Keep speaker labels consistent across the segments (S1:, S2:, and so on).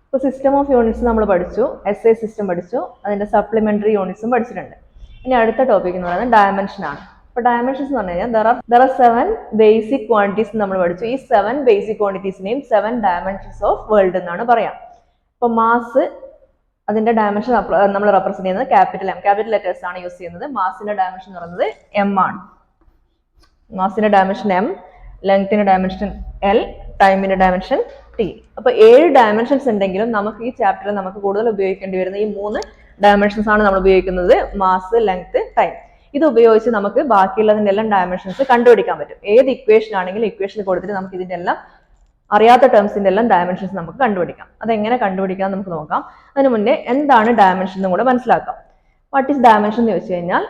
S1: ഇപ്പോൾ system of units നമ്മൾ പഠിച്ചു, SI സിസ്റ്റം പഠിച്ചു, അതിൻ്റെ സപ്ലിമെൻ്ററി യൂണിറ്റ്സും പഠിച്ചിട്ടുണ്ട്. ഇനി അടുത്ത ടോപ്പിക് എന്ന് പറയുന്നത് ഡയമെൻഷൻ ആണ്. അപ്പോൾ ഡയമെൻഷൻസ് എന്ന് പറഞ്ഞു കഴിഞ്ഞാൽ ദർ ആർ 7 ബേസിക് ക്വാണ്ടിറ്റീസ് നമ്മൾ പഠിച്ചു. ഈ 7 ബേസിക് ക്വാണ്ടിറ്റീസിനെയും 7 ഡയമെൻഷൻസ് ഓഫ് വേൾഡ് എന്നാണ് പറയാം. അപ്പോൾ മാസ്, അതിന്റെ ഡയമെൻഷൻ നമ്മൾ റെപ്രസെന്റ് ചെയ്യുന്നത് ക്യാപിറ്റൽ M, ക്യാപിറ്റൽ ലെറ്റേഴ്സ് ആണ് യൂസ് ചെയ്യുന്നത്. മാസിന്റെ ഡയമെൻഷൻ എന്ന് പറയുന്നത് M ആണ്. മാസിന്റെ ഡയമെൻഷൻ M, ലെങ്ത്തിന്റെ ഡയമെൻഷൻ L, ടൈമിന്റെ ഡയമെൻഷൻ T. അപ്പോൾ 7 ഡയമെൻഷൻസ് ഉണ്ടെങ്കിലും നമുക്ക് ഈ ചാപ്റ്ററിൽ നമുക്ക് കൂടുതൽ ഉപയോഗിക്കേണ്ടി വരുന്ന ഈ 3 ഡയമെൻഷൻസ് ആണ് നമ്മൾ ഉപയോഗിക്കുന്നത്: മാസ്, ലെങ്ത്, ടൈം. ഇത് ഉപയോഗിച്ച് നമുക്ക് ബാക്കിയുള്ളതിന്റെ എല്ലാം ഡയമെൻഷൻസ് കണ്ടുപിടിക്കാൻ പറ്റും. ഏത് ഇക്വേഷൻ ആണെങ്കിലും ഇക്വേഷൻ കൊടുത്തിട്ട് നമുക്ക് ഇതിന്റെ എല്ലാം അറിയാത്ത ടേംസിന്റെ എല്ലാം ഡയമെൻഷൻസ് നമുക്ക് കണ്ടുപിടിക്കാം. അതെങ്ങനെ കണ്ടുപിടിക്കാം നമുക്ക് നോക്കാം. അതിന് മുന്നേ എന്താണ് ഡയമെൻഷൻ എന്നും കൂടെ മനസ്സിലാക്കാം. വാട്ട് ഈസ് ഡയമെൻഷൻ എന്ന് ചോദിച്ചു കഴിഞ്ഞാൽ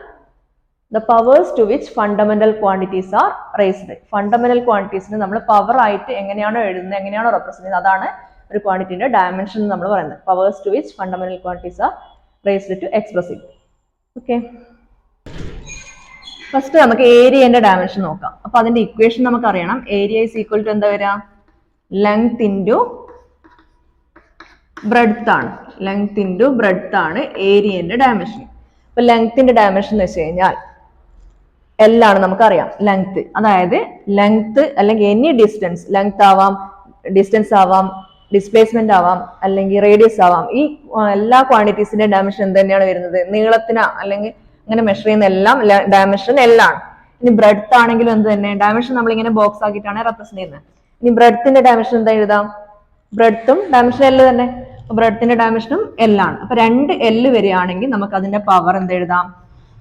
S1: the powers to which fundamental quantities are raised. Fundamental ക്വാണ്ടിറ്റീസിന് നമ്മൾ പവർ ആയിട്ട് എങ്ങനെയാണോ എഴുതുന്നത്, എങ്ങനെയാണോ റെപ്രസെന്റ് ചെയ്യുന്നത്, അതാണ് ഒരു ക്വാണ്ടിറ്റിന്റെ ഡയമെൻഷൻ എന്ന് നമ്മൾ പറയുന്നത്. Powers to which fundamental quantities are raised to express it. Okay, first നമുക്ക് ഏരിയന്റെ ഡയമെൻഷൻ നോക്കാം. അപ്പൊ അതിന്റെ ഇക്വേഷൻ നമുക്ക് അറിയണം. ഏരിയ ഈസ് ഈക്വൽ ടു എന്താ വരിക? ലെങ്ത് ഇൻറ്റു ബ്രെഡ്ത്ത് ആണ്. ലെങ്ത് ഇൻറ്റു ബ്രെഡ്ത്ത് ആണ് ഏരിയന്റെ ഡയമെൻഷൻ. അപ്പൊ ലെങ്ത്തിന്റെ ഡയമെൻഷൻ എന്ന് വെച്ച് കഴിഞ്ഞാൽ L ആണ് നമുക്കറിയാം. ലെങ്ത്, അതായത് ലെങ്ത് അല്ലെങ്കിൽ എനി ഡിസ്റ്റൻസ്, ലെങ്ത് ആവാം, ഡിസ്റ്റൻസ് ആവാം, ഡിസ്പ്ലേസ്മെന്റ് ആവാം, അല്ലെങ്കിൽ റേഡിയസ് ആവാം. ഈ എല്ലാ ക്വാണ്ടിറ്റീസിന്റെ ഡയമെൻഷൻ എന്ത് തന്നെയാണ് വരുന്നത്? നീളത്തിന് അല്ലെങ്കിൽ അങ്ങനെ മെഷർ ചെയ്യുന്ന എല്ലാം ഡയമെൻഷൻ L ആണ്. ഇനി ബ്രെഡ്ത്ത് ആണെങ്കിലും എന്ത് തന്നെ ഡയമെൻഷൻ നമ്മൾ ഇങ്ങനെ ബോക്സ് ആക്കിയിട്ടാണ് റെപ്രസെന്റ് ചെയ്യുന്നത്. ഇനി ബ്രെഡ്ത്തിന്റെ ഡയമെൻഷൻ എന്താ എഴുതാം? ബ്രെഡ്ത്തും ഡയമെൻഷൻ L തന്നെ. ബ്രെഡ്ത്തിന്റെ ഡയമെൻഷനും L ആണ്. അപ്പൊ 2 L വരികയാണെങ്കിൽ നമുക്ക് അതിന്റെ പവർ എന്ത് എഴുതാം?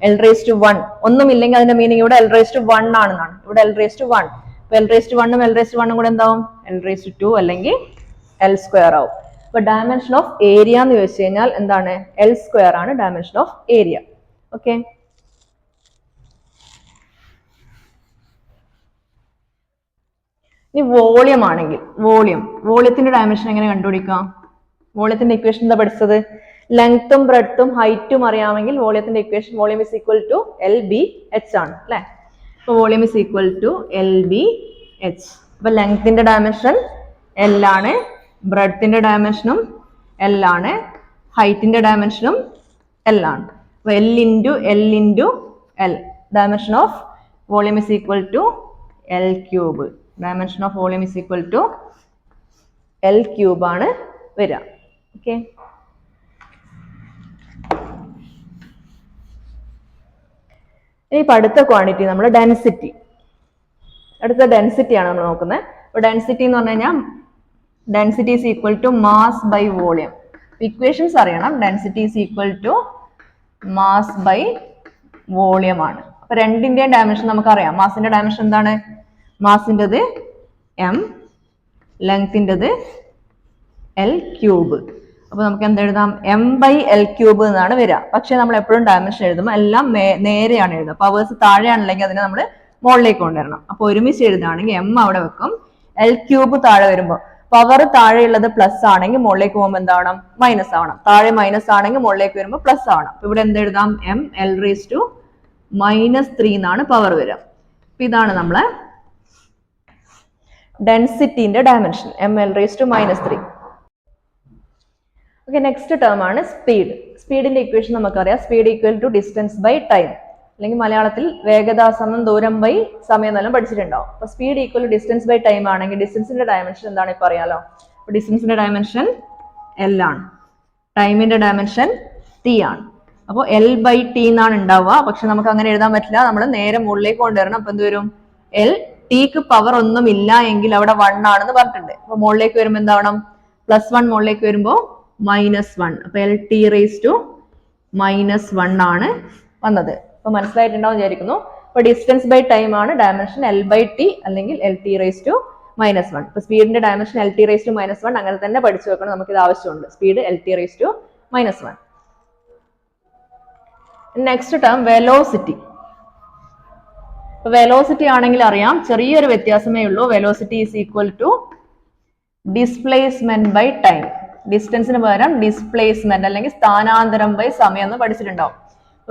S1: L⁻1. ഒന്നുമില്ലെങ്കിൽ അതിന്റെ മീനിങ് ഇവിടെ L⁻1 ആണെന്നാണ്. ഇവിടെ L⁻1. അപ്പൊ L⁻1ഉം L⁻1ഉം കൂടെ എന്താവും? L⁻2 അല്ലെങ്കിൽ L² ആവും. അപ്പൊ ഡയമെൻഷൻ ഓഫ് ഏരിയ എന്ന് ചോദിച്ചു കഴിഞ്ഞാൽ എന്താണ്? L² ആണ് ഡയമെൻഷൻ ഓഫ് ഏരിയ. ഓക്കെ, ഇനി വോളിയം ആണെങ്കിൽ വോളിയത്തിന്റെ ഡയമെൻഷൻ എങ്ങനെ കണ്ടുപിടിക്കാം? വോളിയത്തിന്റെ ഇക്വേഷൻ എന്താ പഠിച്ചത്? ലെങ്ത്തും ബ്രെഡ്ത്തും ഹൈറ്റും അറിയാമെങ്കിൽ വോളിയത്തിന്റെ equation volume is equal to LBH ആണ് അല്ലെ? അപ്പൊ volume is equal to LBH. അപ്പൊ ലെങ്ത്തിന്റെ ഡയമെൻഷൻ L ആണ്, ബ്രെഡ്ത്തിന്റെ ഡയമെൻഷനും L ആണ്, ഹൈറ്റിന്റെ ഡയമെൻഷനും L ആണ്. അപ്പൊ L into L dimension of volume is equal to L³. Dimension of volume is equal to L³ ആണ് വരിക. ഓക്കെ, ഇനി ഇപ്പൊ അടുത്ത ക്വാണ്ടിറ്റി നമ്മുടെ ഡെൻസിറ്റി. അടുത്ത ഡെൻസിറ്റി ആണ് നമ്മൾ നോക്കുന്നത്. അപ്പൊ ഡെൻസിറ്റി എന്ന് പറഞ്ഞു കഴിഞ്ഞാൽ density is equal to mass by volume. ഇക്വേഷൻസ് അറിയണം. Density is equal to mass by volume ആണ്. അപ്പൊ രണ്ടിന്റെയും ഡയമെൻഷൻ നമുക്കറിയാം. മാസിന്റെ ഡയമെൻഷൻ എന്താണ്? മാസിൻ്റെത് M, ലെങ്ത്തിൻ്റെത് L³. അപ്പൊ നമുക്ക് എന്തെഴുതാം? M/L³ എന്നാണ് വരിക. പക്ഷെ നമ്മൾ എപ്പോഴും ഡയമെൻഷൻ എഴുതുമ്പോൾ എല്ലാം നേരെയാണ് എഴുതുക. പവേഴ്സ് താഴെയാണെങ്കിൽ അതിനെ നമ്മൾ മുകളിലേക്ക് കൊണ്ടുവരണം. അപ്പൊ ഒരുമിച്ച് എഴുതുകയാണെങ്കിൽ M അവിടെ വെക്കും, L³ താഴെ വരുമ്പോൾ പവർ താഴെയുള്ളത് പ്ലസ് ആണെങ്കിൽ മുകളിലേക്ക് പോകുമ്പോൾ എന്താവണം? മൈനസ് ആവണം. താഴെ മൈനസ് ആണെങ്കിൽ മുകളിലേക്ക് വരുമ്പോൾ പ്ലസ് ആവണം. അപ്പൊ ഇവിടെ എന്തെഴുതാം? M(L⁻³ എന്നാണ് പവർ വരിക. അപ്പൊ ഇതാണ് നമ്മളെ ഡെൻസിറ്റിന്റെ dimension, M(L⁻³ okay, next term ആണ് സ്പീഡ്. സ്പീഡിന്റെ ഇക്വേഷൻ നമുക്കറിയാം. Speed equal to distance by time, അല്ലെങ്കിൽ മലയാളത്തിൽ വേഗത സമം ദൂരം ബൈ സമയം എന്നെല്ലാം പഠിച്ചിട്ടുണ്ടാവും. അപ്പൊ speed equal to distance by time ആണെങ്കിൽ ഡിസ്റ്റൻസിന്റെ ഡയമെൻഷൻ എന്താണ് ഇപ്പൊ അറിയാലോ. അപ്പൊ ഡിസ്റ്റൻസിന്റെ ഡയമെൻഷൻ L ആണ്, ടൈമിന്റെ ഡയമെൻഷൻ T ആണ്. അപ്പോൾ L/T എന്നാണ് ഉണ്ടാവുക. പക്ഷെ നമുക്ക് അങ്ങനെ എഴുതാൻ പറ്റില്ല. നമ്മൾ നേരെ മുകളിലേക്ക് കൊണ്ടുവരണം. അപ്പൊ എന്ത് വരും? T-ക്ക് പവർ ഒന്നും ഇല്ല എങ്കിൽ അവിടെ 1 ആണെന്ന് പറഞ്ഞിട്ടുണ്ട്. അപ്പൊ മുകളിലേക്ക് വരുമ്പോൾ എന്താവണം? +1 മുകളിലേക്ക് വരുമ്പോൾ -1. അപ്പൊ L⁻⁻1 ആണ് വന്നത്. അപ്പൊ മനസ്സിലായിട്ടുണ്ടാവും വിചാരിക്കുന്നു. അപ്പൊ ഡിസ്റ്റൻസ് ബൈ ടൈം ആണ് ഡയമെൻഷൻ L/T അല്ലെങ്കിൽ L⁻⁻1. അപ്പൊ സ്പീഡിന്റെ ഡയമെൻഷൻ L⁻⁻1 അങ്ങനെ തന്നെ പഠിച്ചു വെക്കണം. നമുക്ക് ഇത് ആവശ്യമുണ്ട്. Speed L⁻⁻1. Next term velocity. Velocity ആണെങ്കിൽ അറിയാം, ചെറിയൊരു വ്യത്യാസമേ ഉള്ളൂ. Velocity is equal to displacement by time. ഡിസ്റ്റൻസിന് പകരം ഡിസ്പ്ലേസ്മെന്റ് അല്ലെങ്കിൽ സ്ഥാനാന്തരം ബൈ സമയം എന്ന് പഠിച്ചിട്ടുണ്ടാവും.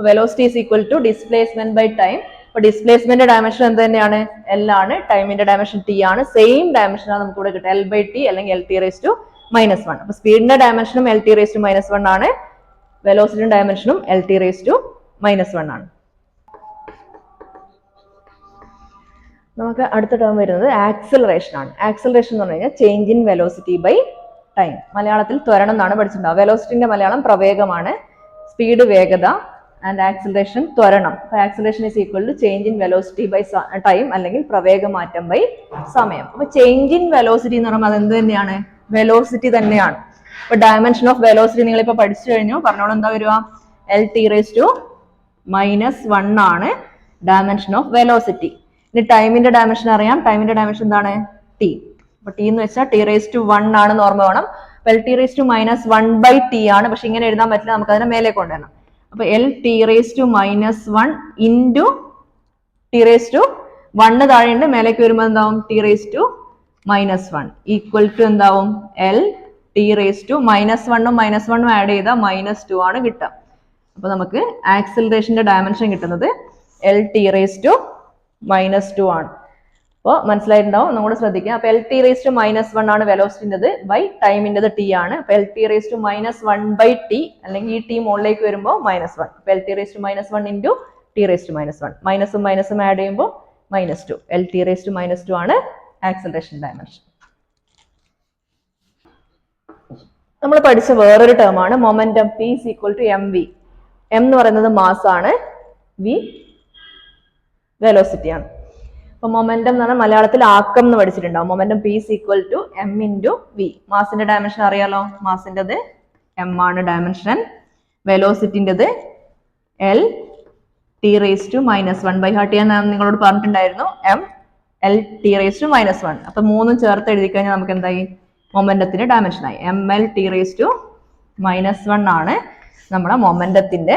S1: Velocity is equal to displacement by time. അപ്പൊ ഡിസ്പ്ലേസ്മെന്റ് ഡയമെൻഷൻ എന്ത് തന്നെയാണ്? L ആണ്, ടൈമിന്റെ ഡയമെൻഷൻ T ആണ്. സെയിം ഡയമെൻഷൻ ആണ് നമുക്ക് ഇവിടെ കിട്ടുക, L/T അല്ലെങ്കിൽ L⁻⁻⁻. -1. അപ്പൊ സ്പീഡിന്റെ ഡയമെൻഷനും LT⁻⁻1 ആണ്, വെലോസിറ്റിയുടെ ഡയമെൻഷനും LT⁻⁻1 ആണ്. നമുക്ക് അടുത്ത ടേം വരുന്നത് ആക്സിലറേഷൻ ആണ്. ആക്സിലറേഷൻ എന്ന് പറഞ്ഞു കഴിഞ്ഞാൽ change in velocity by time. മലയാളത്തിൽ ത്വരണം എന്നാണ് പഠിച്ചിട്ടുണ്ടാവുക. വെലോസിറ്റിന്റെ മലയാളം പ്രവേഗമാണ്, സ്പീഡ് വേഗത, ആൻഡ് ആക്സിലറേഷൻ ത്വരണം. അപ്പൊ acceleration is equal to change in velocity by time, അല്ലെങ്കിൽ പ്രവേഗമാറ്റം ബൈ സമയം. അപ്പൊ ചേഞ്ച് ഇൻ വെലോസിറ്റി എന്ന് പറയുമ്പോൾ അതെന്ത് തന്നെയാണ്? വെലോസിറ്റി തന്നെയാണ്. ഇപ്പൊ ഡയമെൻഷൻ ഓഫ് വെലോസിറ്റി നിങ്ങൾ ഇപ്പൊ പഠിച്ചു കഴിഞ്ഞു. പറഞ്ഞോളൂ എന്താ വരിക? LT⁻⁻1 ആണ് ഡയമെൻഷൻ ഓഫ് വെലോസിറ്റി. ഇനി ടൈമിന്റെ ഡയമെൻഷൻ അറിയാം. ടൈമിന്റെ ഡയമെൻഷൻ എന്താണ്? T. അപ്പൊ T എന്ന് വെച്ചാൽ T⁻1 ആണെന്ന് ഓർമ്മ വേണം. LT⁻1/T ആണ്, പക്ഷെ ഇങ്ങനെ എഴുതാൻ പറ്റില്ല, നമുക്ക് അതിനെ മേലെ കൊണ്ടുവരണം. അപ്പൊ LT⁻1 ഇൻറ്റു T⁻1 താഴെയുണ്ട്, മേലേക്ക് വരുമ്പോൾ എന്താവും? T⁻1 ഈക്വൽ ടു എന്താവും? LT⁻1 -1 ആഡ് ചെയ്താൽ -2 ആണ് കിട്ടുക. അപ്പൊ നമുക്ക് ആക്സിലറേഷന്റെ ഡയമെൻഷൻ കിട്ടുന്നത് LT⁻2 ആണ്. അപ്പോൾ മനസ്സിലായിട്ടുണ്ടാവും, നമ്മൾ ശ്രദ്ധിക്കുക. അപ്പൊ LT⁻1 ആണ് വെലോസിറ്റിൻ്റെത്, ബൈ ടൈമിൻ്റെത് T ആണ്. അപ്പൊ LT⁻1/T, അല്ലെങ്കിൽ ഈ T മുകളിലേക്ക് വരുമ്പോൾ -1. അപ്പൊ LT⁻1 ഇൻറ്റു T⁻1, മൈനസും മൈനസും ആഡ് ചെയ്യുമ്പോൾ -2. LT⁻2 ആണ് ആക്സിലറേഷൻ ഡയമെൻഷൻ. നമ്മൾ പഠിച്ച വേറൊരു ടേം ആണ് momentum. P is equal to mv. M എന്ന് പറയുന്നത് മാസ് ആണ്, V വെലോസിറ്റി ആണ്. അപ്പൊ മൊമെന്റം എന്ന് പറഞ്ഞാൽ മലയാളത്തിൽ ആക്കം എന്ന് പഠിച്ചിട്ടുണ്ടാവും. Momentum P is equal to m into v. മാസിന്റെ ഡയമെൻഷൻ അറിയാലോ, മാസിൻ്റെത് m ആണ് ഡയമെൻഷൻ, വെലോസിറ്റിൻ്റെത് LT⁻1/heart ഞാൻ നിങ്ങളോട് പറഞ്ഞിട്ടുണ്ടായിരുന്നു, LT⁻1. അപ്പൊ മൂന്നും ചേർത്ത് എഴുതി കഴിഞ്ഞാൽ നമുക്ക് എന്തായി? മൊമെന്റത്തിന്റെ ഡയമെൻഷൻ ആയി. ML⁻1 ആണ് നമ്മുടെ മൊമെന്റത്തിന്റെ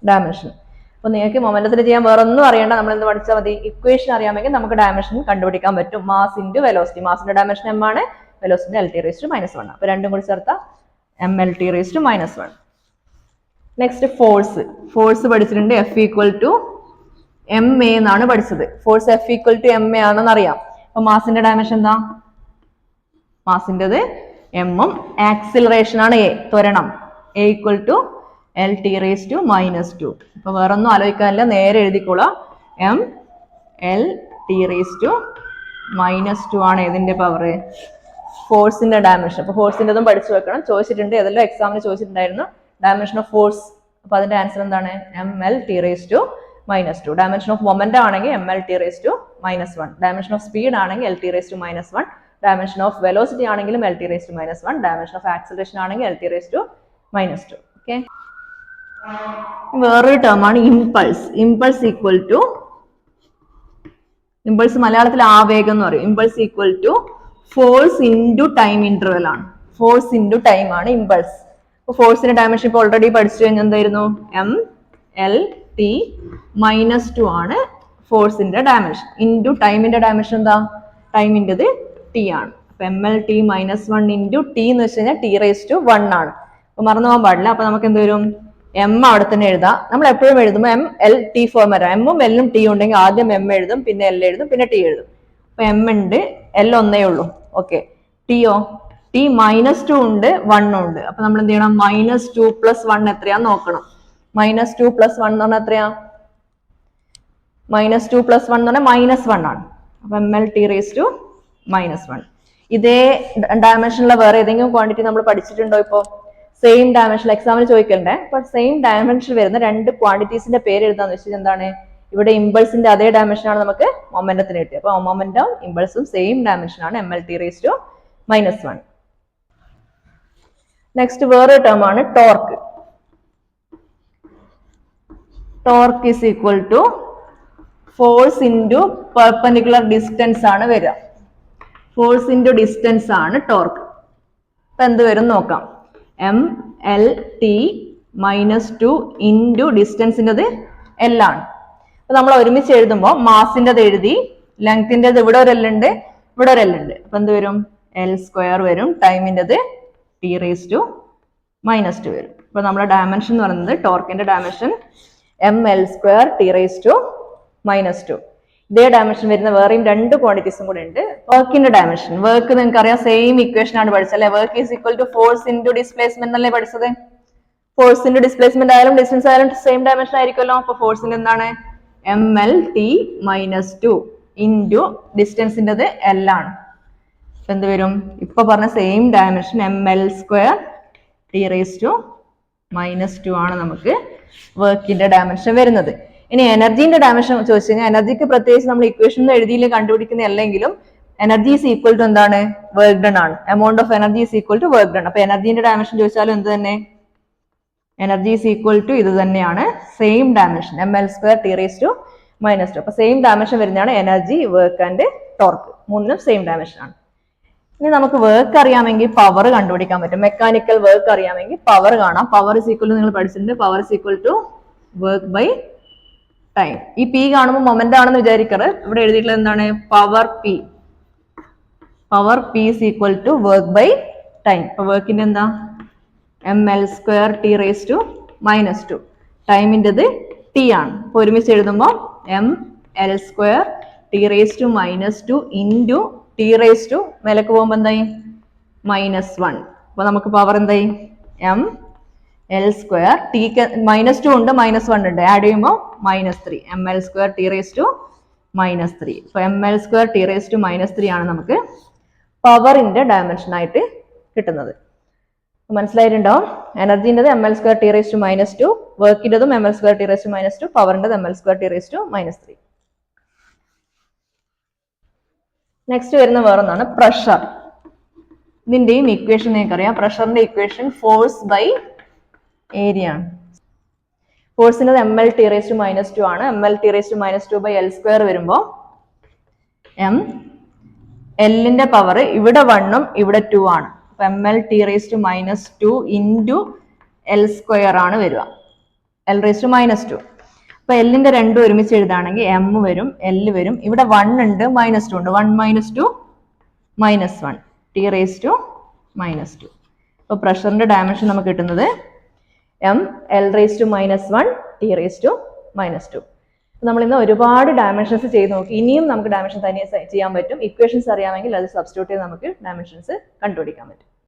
S1: ഡയമെൻഷൻ. അപ്പൊ നിങ്ങൾക്ക് മൊമെന്റത്തിൽ ചെയ്യാൻ വേറെ ഒന്നും അറിയണ്ട, നമ്മൾ എന്ത് പഠിച്ചാൽ മതി? ഇക്വേഷൻ അറിയാമെങ്കിൽ നമുക്ക് ഡയമെൻഷൻ കണ്ടുപിടിക്കാൻ പറ്റും. Mass into velocity. മാസിന്റെ ഡയമെൻഷൻ m ആണ്, വെലോസിറ്റി LT⁻1. അപ്പൊ രണ്ടും കൂടി ചേർത്താൽ ML⁻1. Next force. ഫോഴ്സ് പഠിച്ചിട്ടുണ്ട്. F = ma എന്നാണ് പഠിച്ചത്. ഫോഴ്സ് F = ma ആണെന്ന് അറിയാം. അപ്പൊ മാസിന്റെ ഡയമെൻഷൻ എന്താ? മാസിൻ്റെത് m ഉം, ആക്സിലറേഷൻ ആണ് a, ത്വരണം, a = LT⁻2. അപ്പൊ വേറെ ഒന്നും ആലോചിക്കാനില്ല, നേരെ എഴുതിക്കോളാം. ML⁻2 ആണ് ഏതിന്റെ പവർ? ഫോഴ്സിന്റെ ഡയമെൻഷൻ. അപ്പൊ ഫോഴ്സിൻ്റെതും പഠിച്ചു വെക്കണം, ചോദിച്ചിട്ടുണ്ട്, ഏതെല്ലാം എക്സാമിന് ചോദിച്ചിട്ടുണ്ടായിരുന്നു ഡയമെൻഷൻ ഓഫ് ഫോഴ്സ്. അപ്പൊ അതിന്റെ ആൻസർ എന്താണ്? ML⁻2. ഡയമെൻഷൻ ഓഫ് മൊമെന്റം ആണെങ്കിൽ ML⁻1. ഡയമെൻഷൻ ഓഫ് സ്പീഡ് ആണെങ്കിൽ LT⁻1. ഡയമെൻഷൻ ഓഫ് വെലോസിറ്റി ആണെങ്കിലും LT⁻1. ഡയമെൻഷൻ ഓഫ് ആക്സിലറേഷൻ ആണെങ്കിൽ LT⁻2. ഓക്കെ. വേറൊരു ടേം ആണ് ഇമ്പൾസ്. ഇമ്പൾസ് മലയാളത്തിൽ ആവേഗം എന്ന് പറയും. Impulse equal to force into time interval ആണ്. ഫോഴ്സ് ഇൻറ്റു ടൈം ആണ് ഇമ്പൾസ്. അപ്പൊ ഫോഴ്സിന്റെ ഡയമെൻഷൻ ഇപ്പോൾ ഓൾറെഡി പഠിച്ചു കഴിഞ്ഞാൽ എന്തായിരുന്നു? ML⁻2 ആണ് ഫോഴ്സിന്റെ ഡയമെൻഷൻ. ഇൻറ്റു ടൈമിന്റെ ഡയമെൻഷൻ എന്താ? ടൈമിൻ്റെത് T ആണ്. അപ്പൊ ML⁻1 ഇൻറ്റു T എന്ന് വെച്ച് കഴിഞ്ഞാൽ T⁻1 ആണ്. അപ്പൊ മറന്നു പോകാൻ പാടില്ല. അപ്പൊ നമുക്ക് എന്ത് വരും? M അവിടെ തന്നെ എഴുതാം. നമ്മൾ എപ്പോഴും എഴുതുമ്പോൾ ML-T ഫോർമാറ്റ്. M ഉം L ഉം T ഉണ്ടെങ്കിൽ ആദ്യം M എഴുതും, പിന്നെ L എഴുതും, പിന്നെ T എഴുതും. അപ്പൊ M ഉണ്ട്, L ഒന്നേ ഉള്ളൂ. ഓക്കെ. T-യോ? T-2 ഉണ്ട്, 1 ഉണ്ട്. അപ്പൊ നമ്മൾ എന്ത് ചെയ്യണം? -2 + 1 എത്രയാന്ന് നോക്കണം. -2 + 1 എന്ന് പറഞ്ഞാൽ എത്രയാ? -2 + 1 എന്ന് പറഞ്ഞാൽ -1 ആണ്. അപ്പൊ ML⁻1. ഇതേ ഡയമെൻഷനിലെ വേറെ ഏതെങ്കിലും ക്വാണ്ടിറ്റി നമ്മൾ പഠിച്ചിട്ടുണ്ടോ? ഇപ്പോ സെയിം ഡയമെൻഷൻ എക്സാമിന് ചോദിക്കണ്ടേ? അപ്പൊ സെയിം ഡയമെൻഷൻ വരുന്ന രണ്ട് ക്വാണ്ടിറ്റീസിന്റെ പേര് എഴുതാന്ന് വെച്ചാൽ എന്താണ്? ഇവിടെ ഇമ്പൾസിന്റെ അതേ ഡയമെൻഷൻ ആണ് നമുക്ക് മൊമെന്റത്തിന് കിട്ടിയത്. അപ്പൊ മൊമെന്റം ഇമ്പൾസും സെയിം ഡയമെൻഷൻ ആണ്, ML⁻1. നെക്സ്റ്റ് വേറൊരു ടേം ആണ് torque. Torque is equal to force into perpendicular distance ആണ് വരിക. ഫോഴ്സ് ഇൻറ്റു ഡിസ്റ്റൻസ് ആണ് ടോർക്ക്. അപ്പൊ എന്ത് വരും നോക്കാം. ML⁻2 ഇൻറ്റു ഡിസ്റ്റൻസിൻ്റെത് L ആണ്. അപ്പൊ നമ്മൾ ഒരുമിച്ച് എഴുതുമ്പോൾ മാസിൻ്റെത് എഴുതി, ലെങ്തിൻ്റെത് ഇവിടെ ഒരു L ഉണ്ട്, ഇവിടെ ഒരു L ഉണ്ട്. അപ്പൊ എന്ത് വരും? L² വരും. ടൈമിൻ്റെത് T⁻2 വരും. അപ്പൊ നമ്മുടെ ഡയമെൻഷൻ എന്ന് പറയുന്നത്, ടോർക്കിന്റെ ഡയമെൻഷൻ ML² T⁻2. ഇതേ ഡയമെൻഷൻ വരുന്ന വേറെയും 2 ക്വാണ്ടിറ്റീസും കൂടെ ഉണ്ട്. വർക്കിന്റെ ഡയമെൻഷൻ, വർക്ക് നിങ്ങൾക്ക് അറിയാം, സെയിം ഇക്വേഷൻ ആണ് പഠിച്ചത് അല്ലെ. Work is equal to force into displacement എന്നല്ലേ പഠിച്ചത്. ഫോഴ്സ് ഇൻറ്റു ഡിസ്പ്ലേസ്മെന്റ് ആയാലും ഡിസ്റ്റൻസ് ആയാലും സെയിം ഡയമെൻഷൻ ആയിരിക്കുമല്ലോ. അപ്പൊ ഫോഴ്സിന്റെ എന്താണ്, mlt-2 ഇൻറ്റു ഡിസ്റ്റൻസിൻ്റെത് L ആണ്. എന്ത് വരും, ഇപ്പൊ പറഞ്ഞ സെയിം ഡയമെൻഷൻ ml²t⁻⁻2 ആണ് നമുക്ക് വർക്കിന്റെ ഡയമെൻഷൻ വരുന്നത്. ഇനി എനർജിന്റെ ഡയമെൻഷൻ ചോദിച്ചു കഴിഞ്ഞാൽ എനർജിക്ക് പ്രത്യേകിച്ച് നമ്മൾ ഇക്വേഷൻ എഴുതിയിൽ കണ്ടുപിടിക്കുന്ന അല്ലെങ്കിലും എനർജി ഈസ് ഈക്വൽ ടു എന്താണ്, വർക്ക് ഡൺ ആണ്. Amount of energy is equal to work done. അപ്പൊ എനർജിന്റെ ഡയമെൻഷൻ ചോദിച്ചാലും എന്ത് തന്നെ, എനർജി ഈസ് ഈക്വൽ ടു ഇത് തന്നെയാണ്, സെയിം ഡയമെൻഷൻ ml²t⁻². അപ്പൊ സെയിം ഡയമെൻഷൻ വരുന്നതാണ് എനർജി, വർക്ക് ആൻഡ് ടോർക്ക്, മൂന്നിനും സെയിം ഡയമെൻഷൻ ആണ്. ഇനി നമുക്ക് വർക്ക് അറിയാമെങ്കിൽ പവർ കണ്ടുപിടിക്കാൻ പറ്റും. മെക്കാനിക്കൽ വർക്ക് അറിയാമെങ്കിൽ പവർ കാണാം. പവർ ഈസ് ഈക്വൽ ടു നിങ്ങൾ പഠിച്ചിട്ടുണ്ട്, power is equal to work by time. ഈ പി കാണുമ്പോൾ മൊമെന്റ് ആണെന്ന് വിചാരിക്കാറ്. ഇവിടെ എഴുതിയിട്ടുള്ളത് എന്താണ്, power P. Power P is equal to work by time. അപ്പൊ വർക്കിന്റെ എന്താ, ml²t⁻². ടൈമിൻ്റെത് ടി ആണ്. അപ്പൊ ഒരുമിച്ച് എഴുതുമ്പോൾ ml²t⁻² ഇൻറ്റു t⁻, മേലേക്ക് പോകുമ്പോൾ എന്തായി, -1. അപ്പൊ നമുക്ക് പവർ എന്തായി, ml², ടിക്ക് -2 ഉണ്ട് -1 ഉണ്ട്, ആഡ് ചെയ്യുമ്പോൾ -3, ml²t⁻⁻3. അപ്പൊ ml²t⁻⁻3 ആണ് നമുക്ക് പവറിന്റെ ഡയമെൻഷൻ ആയിട്ട് കിട്ടുന്നത്. മനസ്സിലായിട്ടുണ്ടാവും. എനർജിൻ്റെത് ml²t⁻², വർക്കിൻ്റെതും ml²t⁻², പവറിൻ്റെത് ml²t⁻⁻3. നെക്സ്റ്റ് വരുന്ന വേറൊന്നാണ് പ്രഷർ. ഇതിന്റെയും ഇക്വേഷൻ നിങ്ങൾക്കറിയാം. പ്രഷറിന്റെ ഇക്വേഷൻ ഫോഴ്സ് ബൈ ഏരിയ ആണ്. ഫോഴ്സിന്റെ ml⁻², ആണ്. ml⁻²/L² വരുമ്പോൾ എല്ലിന്റെ പവർ ഇവിടെ 1ഉം ഇവിടെ 2 ആണ്. അപ്പൊ ml⁻² ഇൻറ്റു L² ആണ് വരിക, L⁻². അപ്പൊ എല്ലിന്റെ രണ്ടും ഒരുമിച്ച് എഴുതാണെങ്കിൽ m വരും, L വരും. ഇവിടെ 1 ഉണ്ട്, -2 ഉണ്ട്, 1 - 2 -1, t⁻². അപ്പൊ പ്രഷറിന്റെ ഡയമെൻഷൻ നമുക്ക് കിട്ടുന്നത് ml⁻⁻1 t⁻². നമ്മൾ ഇന്ന് ഒരുപാട് ഡയമെൻഷൻസ് ചെയ്ത് നോക്കി. ഇനിയും നമുക്ക് ഡയമെൻഷൻ തനിയെ ചെയ്യാൻ പറ്റും. ഇക്വേഷൻസ് അറിയാമെങ്കിൽ അത് സബ്സ്റ്റിറ്റ്യൂട്ട് ചെയ്ത് നമുക്ക് ഡയമെൻഷൻസ് കണ്ടുപിടിക്കാൻ പറ്റും.